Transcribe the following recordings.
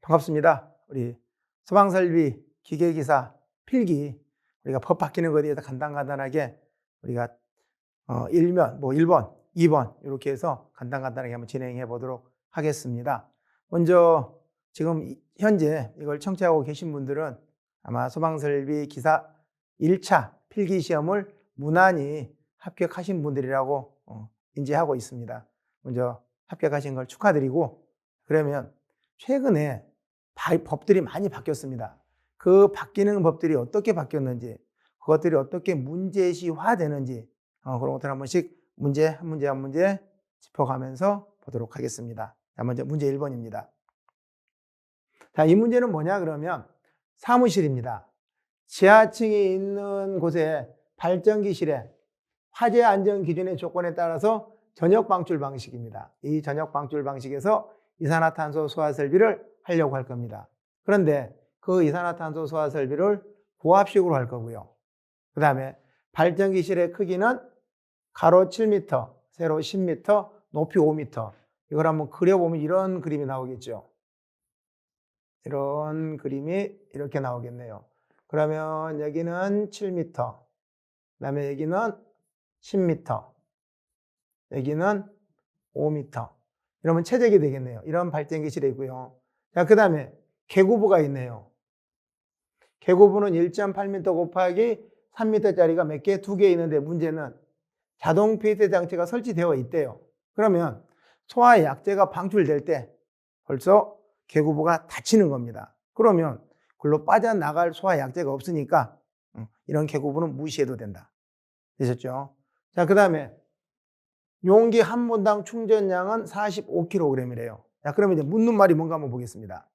반갑습니다. 우리 소방설비 기계기사 필기 우리가 법 바뀌는 것에 대해서 간단하게 우리가 일면 1번, 2번 이렇게 해서 간단하게 한번 진행해 보도록 하겠습니다. 먼저 지금 현재 이걸 청취하고 계신 분들은 아마 소방설비 기사 1차 필기 시험을 무난히 합격하신 분들이라고 인지하고 있습니다. 먼저 합격하신 걸 축하드리고, 그러면 최근에 법들이 많이 바뀌었습니다. 그 바뀌는 법들이 어떻게 바뀌었는지, 그것들이 어떻게 문제시화 되는지 그런 것들 한 번씩 한 문제 짚어가면서 보도록 하겠습니다. 자, 먼저 문제 1번입니다. 자, 이 문제는 뭐냐 그러면 사무실입니다. 지하층이 있는 곳에 발전기실에 화재 안전 기준의 조건에 따라서 전역 방출 방식입니다. 이 전역 방출 방식에서 이산화탄소 소화 설비를 하려고 할 겁니다. 그런데 그 이산화탄소 소화 설비를 고압식으로 할 거고요. 그 다음에 발전기실의 크기는 가로 7m, 세로 10m, 높이 5m. 이걸 한번 그려보면 이런 그림이 나오겠죠. 이런 그림이 이렇게 나오겠네요. 그러면 여기는 7m, 그 다음에 여기는 10m, 여기는 5m. 이러면 최적이 되겠네요. 이런 발전기실이 있고요. 자, 그 다음에 계구부가 있네요. 계구부는 1.8m 곱하기 3m짜리가 몇 개? 2개 있는데 문제는 자동 폐쇄 장치가 설치되어 있대요. 그러면 소화 약재가 방출될 때 벌써 계구부가 닫히는 겁니다. 그러면 글로 빠져나갈 소화 약재가 없으니까 이런 계구부는 무시해도 된다. 되셨죠? 자, 그 다음에 용기 한 본당 충전량은 45kg이래요. 자, 그러면 이제 묻는 말이 뭔가 한번 보겠습니다.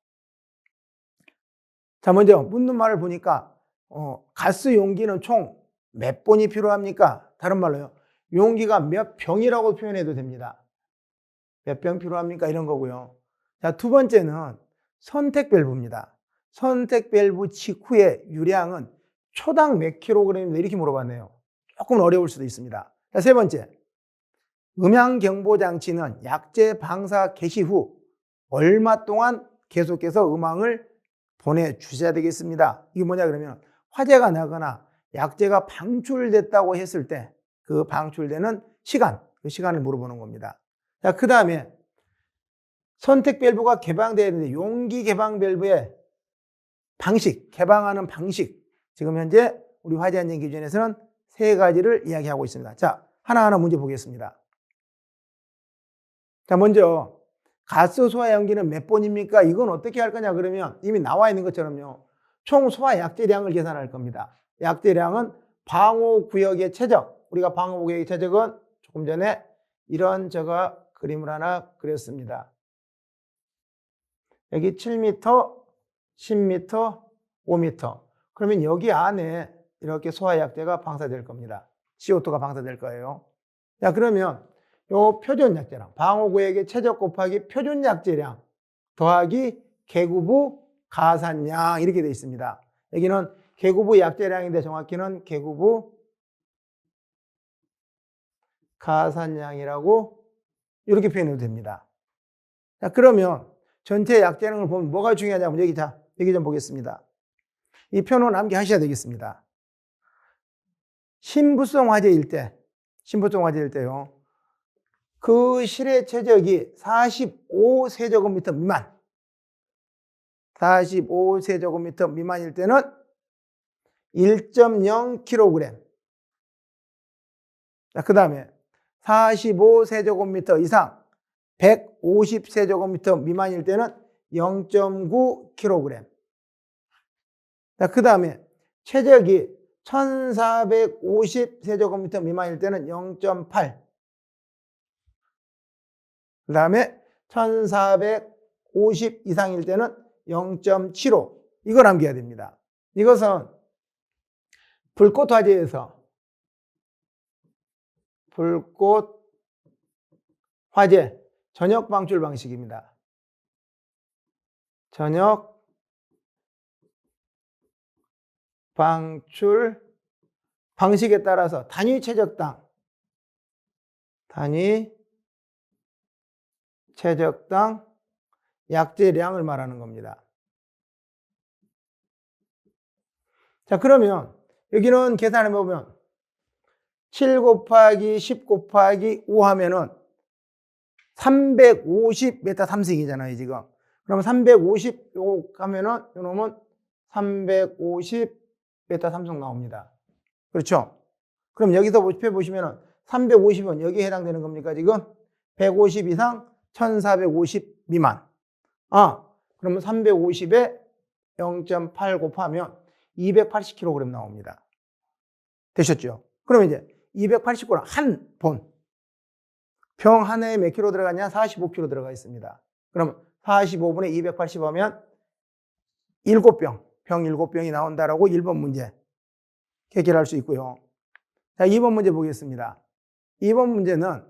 자, 먼저 묻는 말을 보니까 가스 용기는 총 몇 본이 필요합니까? 다른 말로요, 용기가 몇 병이라고 표현해도 됩니다. 몇 병 필요합니까? 이런 거고요. 자, 두 번째는 선택 밸브입니다. 선택 밸브 직후의 유량은 초당 몇 킬로그램입니다. 이렇게 물어봤네요. 조금 어려울 수도 있습니다. 자, 세 번째, 음향 경보 장치는 약재 방사 개시 후 얼마 동안 계속해서 음향을 보내주셔야 되겠습니다. 이게 뭐냐 그러면 화재가 나거나 약재가 방출됐다고 했을 때 그 방출되는 시간, 그 시간을 물어보는 겁니다. 자, 그 다음에 선택 밸브가 개방되어야 되는데 용기 개방 밸브의 방식, 개방하는 방식, 지금 현재 우리 화재 안전 기준에서는 세 가지를 이야기하고 있습니다. 자, 하나하나 문제 보겠습니다. 자, 먼저 가스 소화 용기는 몇 본입니까? 이건 어떻게 할 거냐 그러면 이미 나와 있는 것처럼요, 총 소화 약재량을 계산할 겁니다. 약재량은 방호구역의 최적, 우리가 방호구역의 최적은 조금 전에 이런 제가 그림을 하나 그렸습니다. 여기 7m, 10m, 5m. 그러면 여기 안에 이렇게 소화약재가 방사될 겁니다. CO2가 방사될 거예요. 자, 그러면 요 표준약재량, 방호구역의 최적 곱하기 표준약재량 더하기 계구부 가산량 이렇게 되어 있습니다. 여기는 계구부 약재량인데 정확히는 계구부 가산량이라고 이렇게 표현해도 됩니다. 자, 그러면 전체 약재량을 보면 뭐가 중요하냐면 여기 좀 보겠습니다. 이 표는 암기하셔야 되겠습니다. 신부성 화재일 때요, 그 실의 최적이 45세제곱미터 미만, 45세제곱미터 미만일 때는 1.0kg. 자, 그 다음에 45세제곱미터 이상, 150세제곱미터 미만일 때는 0.9kg. 자, 그 다음에 최적이 1450세제곱미터 미만일 때는 0.8. 그 다음에 1450 이상일 때는 0.75. 이걸 암기해야 됩니다. 이것은 불꽃 화재에서 불꽃 화재 전역 방출 방식입니다. 전역 방출 방식에 따라서 단위 최적당 약재량을 말하는 겁니다. 자, 그러면 여기는 계산해 보면 7 곱하기 10 곱하기 5 하면은 350 메타 삼승이잖아요, 지금. 그러면 355 하면은 이놈은 350 메타 삼승 나옵니다. 그렇죠? 그럼 여기서 보시면은 350은 여기에 해당되는 겁니까, 지금? 150 이상 1450 미만. 그러면 350에 0.8 곱하면 280kg 나옵니다. 되셨죠? 그러면 이제 280g 한 본. 병 하나에 몇 킬로 들어가냐? 45kg 들어가 있습니다. 그럼 45분에 280 하면 7병, 병 7병이 나온다라고 1번 문제 해결할 수 있고요. 자, 2번 문제 보겠습니다. 2번 문제는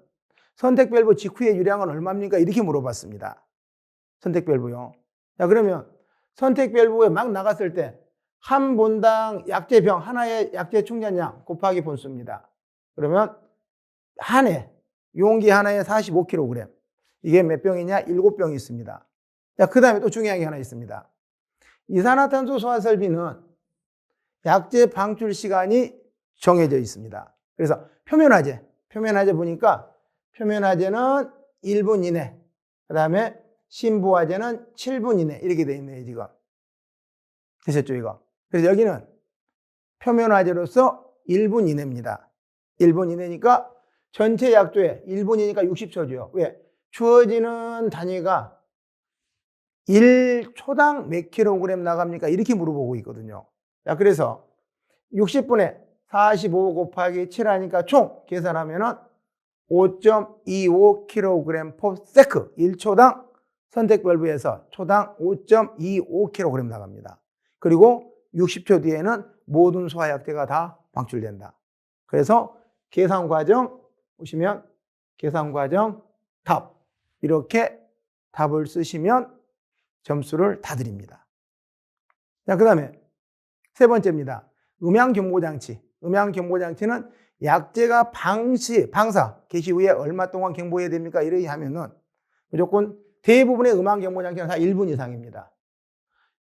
선택밸브 직후의 유량은 얼마입니까? 이렇게 물어봤습니다. 선택밸브요. 자, 그러면 선택밸브에 막 나갔을 때 한 본당 약재병 하나의 약재 충전량 곱하기 본수입니다. 그러면 한 해 용기 하나에 45kg. 이게 몇 병이냐? 7병이 있습니다. 자, 그 다음에 또 중요한 게 하나 있습니다. 이산화탄소 소화설비는 약재 방출 시간이 정해져 있습니다. 그래서 표면화재 보니까 표면화재는 1분 이내, 그 다음에 심부화재는 7분 이내 이렇게 돼 있네요, 지금. 되셨죠, 이거? 그래서 여기는 표면화재로서 1분 이내입니다. 1분 이내니까 전체 약조에 1분이니까 60초죠. 왜? 주어지는 단위가 1초당 몇 킬로그램 나갑니까? 이렇게 물어보고 있거든요. 자, 그래서 60분에 45 곱하기 7 하니까 총 계산하면은 5.25kg per sec. 1초당 선택밸브에서 초당 5.25kg 나갑니다. 그리고 60초 뒤에는 모든 소화약재가 다 방출된다. 그래서 계산 과정 보시면 계산 과정 답 이렇게 답을 쓰시면 점수를 다 드립니다. 자, 그 다음에 세 번째입니다. 음향경보장치. 음향경보장치는 약재가 방사, 개시 후에 얼마 동안 경보해야 됩니까? 이렇게 하면은 무조건 대부분의 음향경보장치는 다 1분 이상입니다.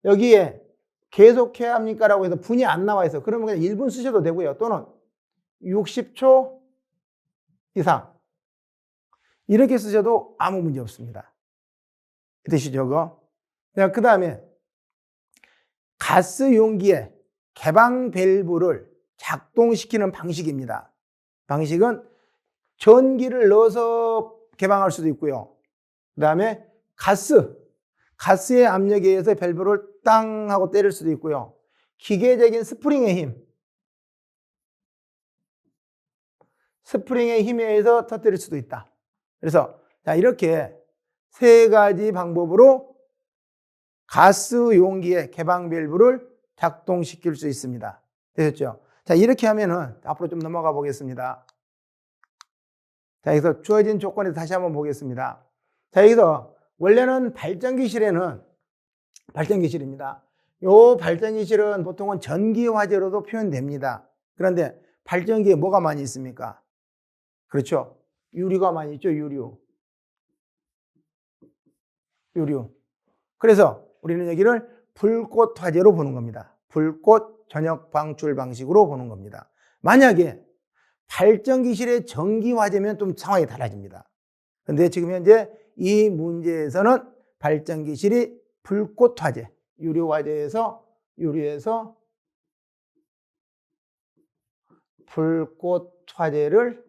여기에 계속해야 합니까? 라고 해서 분이 안 나와 있어. 그러면 그냥 1분 쓰셔도 되고요. 또는 60초 이상. 이렇게 쓰셔도 아무 문제 없습니다. 되시죠, 그거? 그 다음에 가스 용기에 개방 밸브를 작동시키는 방식입니다. 방식은 전기를 넣어서 개방할 수도 있고요. 그 다음에 가스의 압력에 의해서 밸브를 땅 하고 때릴 수도 있고요. 기계적인 스프링의 힘에 의해서 터뜨릴 수도 있다. 그래서 자, 이렇게 세 가지 방법으로 가스 용기의 개방 밸브를 작동시킬 수 있습니다. 되셨죠? 자, 이렇게 하면은 앞으로 좀 넘어가 보겠습니다. 자, 여기서 주어진 조건에 다시 한번 보겠습니다. 자, 여기서 원래는 발전기실입니다. 요 발전기실은 보통은 전기화재로도 표현됩니다. 그런데 발전기에 뭐가 많이 있습니까? 그렇죠? 유류가 많이 있죠, 유류. 그래서 우리는 여기를 불꽃 화재로 보는 겁니다. 불꽃 전역 방출 방식으로 보는 겁니다. 만약에 발전기실의 전기 화재면 좀 상황이 달라집니다. 그런데 지금 현재 이 문제에서는 발전기실이 불꽃 화재, 유류에서 불꽃 화재를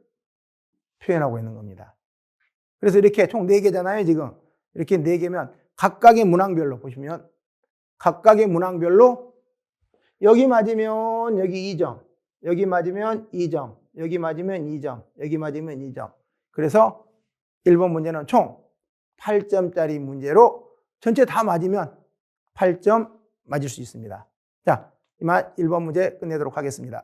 표현하고 있는 겁니다. 그래서 이렇게 총 4개잖아요, 지금. 이렇게 4개면 각각의 문항별로 보시면 각각의 문항별로 여기 맞으면 여기 2점, 여기 맞으면 2점, 여기 맞으면 2점, 여기 맞으면 2점. 그래서 1번 문제는 총 8점짜리 문제로 전체 다 맞으면 8점 맞을 수 있습니다. 자, 이만 1번 문제 끝내도록 하겠습니다.